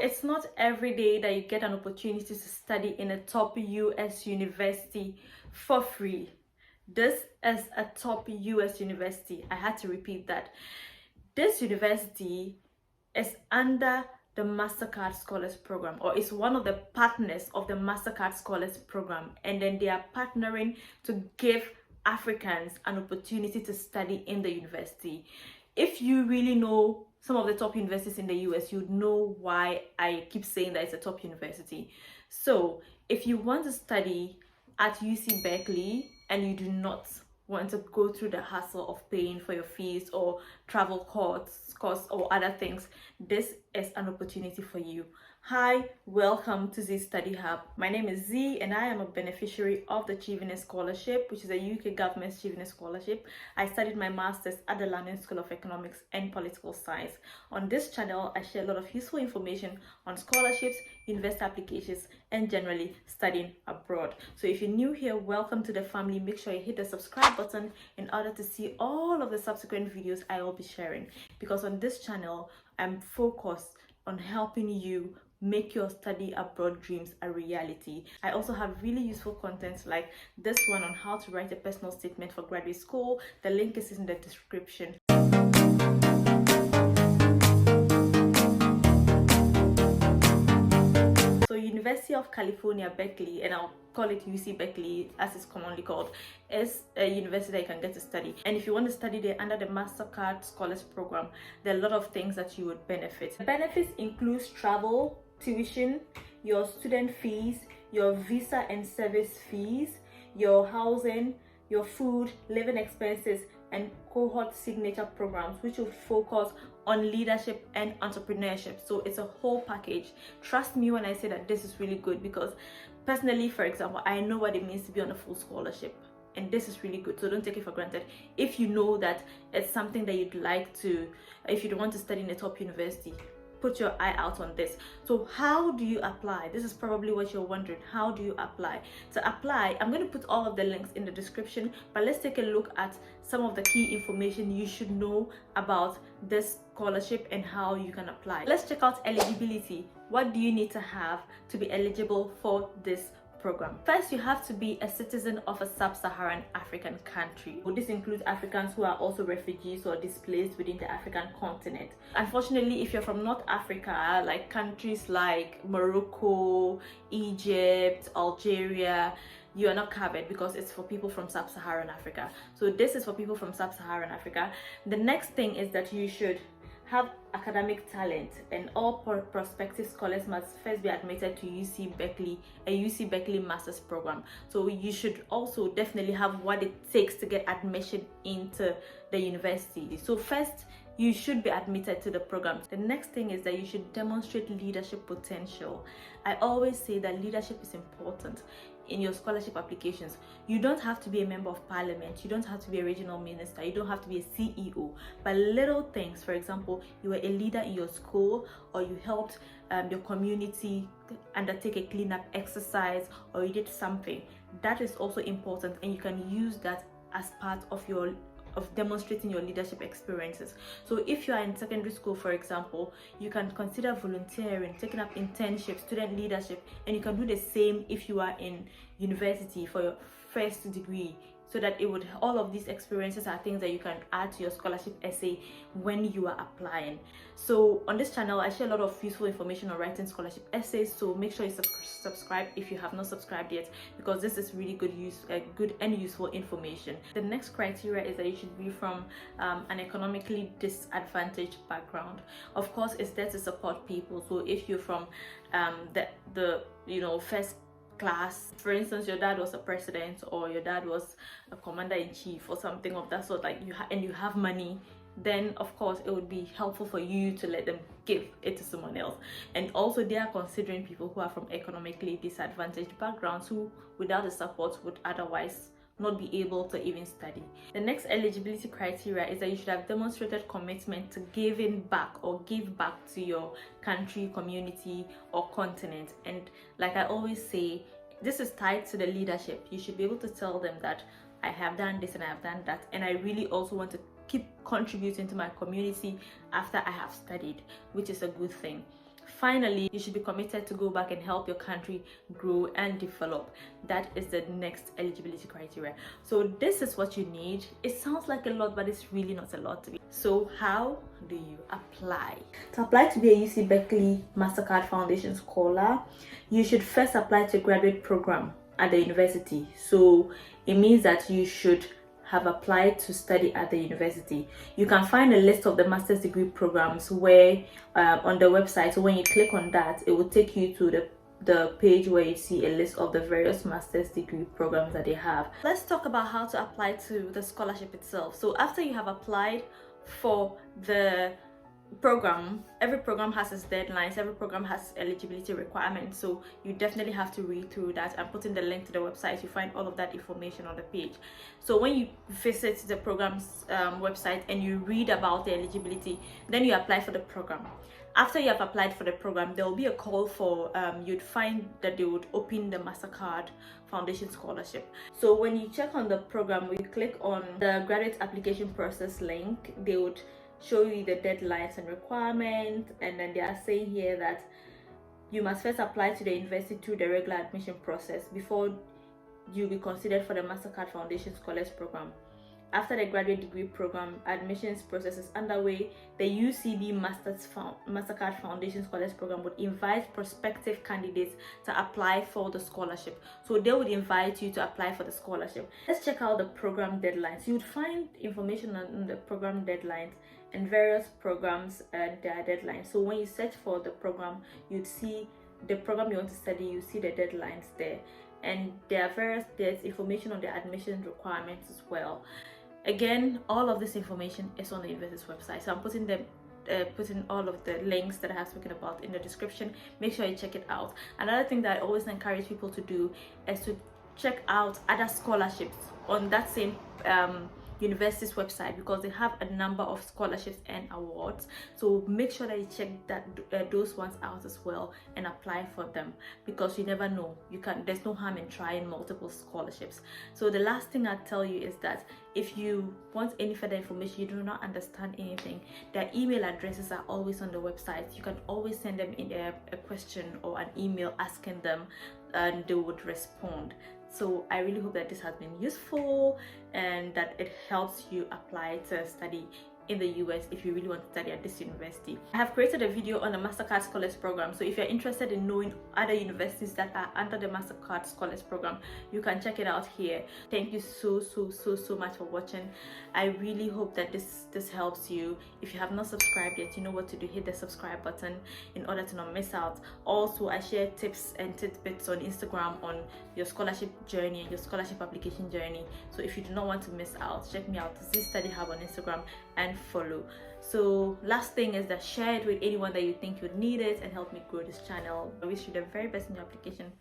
it's not every day that you get an opportunity to study in a top US university for free. This is a top US university. I had to repeat that. This university is under the Mastercard Scholars Program, or is one of the partners of the Mastercard Scholars Program, and then they are partnering to give Africans an opportunity to study in the university. If you really know some of the top universities in the US, you know why I keep saying that it's a top university. So if you want to study at UC Berkeley and you do not want to go through the hassle of paying for your fees or travel costs or other things, this is an opportunity for you. Hi, welcome to Z Study Hub. My name is Z and I am a beneficiary of the Achieving Scholarship, which is a UK government Achieving Scholarship. I studied my master's at the London School of Economics and Political Science. On this channel, I share a lot of useful information on scholarships, university applications, and generally studying abroad. So if you're new here, welcome to the family. Make sure you hit the subscribe button in order to see all of the subsequent videos I will be sharing, because on this channel, I'm focused on helping you make your study abroad dreams a reality. I also have really useful content like this one on how to write a personal statement for graduate school. The link is in the description. So University of California, Berkeley, and I'll call it UC Berkeley as it's commonly called, is a university that you can get to study. And if you want to study there under the Mastercard Scholars Program, there are a lot of things that you would benefit. The benefits includes travel, tuition, your student fees, your visa and service fees, your housing, your food, living expenses, and cohort signature programs, which will focus on leadership and entrepreneurship. So it's a whole package. Trust me when I say that this is really good, because personally, for example, I know what it means to be on a full scholarship, and this is really good. So don't take it for granted. If you know that it's something that you'd like to, if you don't want to study in a top university, put your eye out on this. So how do you apply? This is probably what you're wondering. How do you apply? To apply, I'm going to put all of the links in the description, but let's take a look at some of the key information you should know about this scholarship and how you can apply. Let's check out eligibility. What do you need to have to be eligible for this program? First, you have to be a citizen of a Sub-Saharan African country. This includes Africans who are also refugees or displaced within the African continent. Unfortunately, if you're from North Africa, like countries like Morocco, Egypt, Algeria, you are not covered because it's for people from Sub-Saharan Africa. So this is for people from Sub-Saharan Africa. The next thing is that you should have academic talent, and all prospective scholars must first be admitted to UC Berkeley, a UC Berkeley master's program. So you should also definitely have what it takes to get admission into the university. So first, you should be admitted to the program. The next thing is that you should demonstrate leadership potential. I always say that leadership is important in your scholarship applications. You don't have to be a member of parliament, you don't have to be a regional minister, you don't have to be a CEO, but little things. For example, you were a leader in your school, or you helped your community undertake a cleanup exercise, or you did something that is also important, and you can use that as part of demonstrating your leadership experiences. So if you are in secondary school, for example, you can consider volunteering, taking up internships, student leadership, and you can do the same if you are in university for your first degree, so that it would, all of these experiences are things that you can add to your scholarship essay when you are applying. So on this channel, I share a lot of useful information on writing scholarship essays, so make sure you subscribe if you have not subscribed yet, because this is really good and useful information. The next criteria is that you should be from an economically disadvantaged background. Of course, it's there to support people. So if you're from the first class, for instance, your dad was a president, or your dad was a commander-in-chief or something of that sort, like you have money, then of course it would be helpful for you to let them give it to someone else. And also, they are considering people who are from economically disadvantaged backgrounds, who without the support would otherwise not be able to even study. The next eligibility criteria is that you should have demonstrated commitment to giving back, or give back to your country, community, or continent. And like I always say, this is tied to the leadership. You should be able to tell them that I have done this and I have done that, and I really also want to keep contributing to my community after I have studied, which is a good thing. Finally, you should be committed to go back and help your country grow and develop. That is the next eligibility criteria. So this is what you need. It sounds like a lot, but it's really not a lot to be. So how do you apply? To apply to be a UC Berkeley Mastercard Foundation Scholar, you should first apply to a graduate program at the university. So it means that you should have applied to study at the university. You can find a list of the master's degree programs where on the website. So when you click on that, it will take you to the page where you see a list of the various master's degree programs that they have. Let's talk about how to apply to the scholarship itself. So after you have applied for the program, every program has its deadlines, every program has eligibility requirements, so you definitely have to read through that. I'm putting the link to the website. You find all of that information on the page. So when you visit the program's website and you read about the eligibility, then you apply for the program. After you have applied for the program, there will be a call for you'd find that they would open the Mastercard Foundation Scholarship. So when you check on the program, when you click on the graduate application process link, they would show you the deadlines and requirements, and then they are saying here that you must first apply to the university through the regular admission process before you'll be considered for the Mastercard Foundation Scholars Program. After the graduate degree program admissions process is underway, the UCB Mastercard Foundation Scholars Program would invite prospective candidates to apply for the scholarship. So they would invite you to apply for the scholarship. Let's check out the program deadlines. You would find information on the program deadlines and various programs and their deadlines. So when you search for the program, you'd see the program you want to study, you see the deadlines there. And there's information on the admission requirements as well. Again, all of this information is on the university's website. So I'm putting all of the links that I have spoken about in the description. Make sure you check it out. Another thing that I always encourage people to do is to check out other scholarships on that same university's website, because they have a number of scholarships and awards. So make sure that you check those ones out as well and apply for them, because you never know. There's no harm in trying multiple scholarships. So the last thing I'll tell you is that if you want any further information, you do not understand anything, their email addresses are always on the website. You can always send them in a question or an email asking them, and they would respond. So I really hope that this has been useful and that it helps you apply to study in the US if you really want to study at this university. I have created a video on the Mastercard Scholars Program, so if you're interested in knowing other universities that are under the Mastercard Scholars Program, you can check it out here. Thank you so much for watching. I really hope that this helps you. If you have not subscribed yet, you know what to do. Hit the subscribe button in order to not miss out. Also, I share tips and tidbits on Instagram on your scholarship journey and your scholarship application journey. So if you do not want to miss out, check me out, Z Study Hub on Instagram, and follow. So last thing is that share it with anyone that you think would need it and help me grow this channel. I wish you the very best in your application.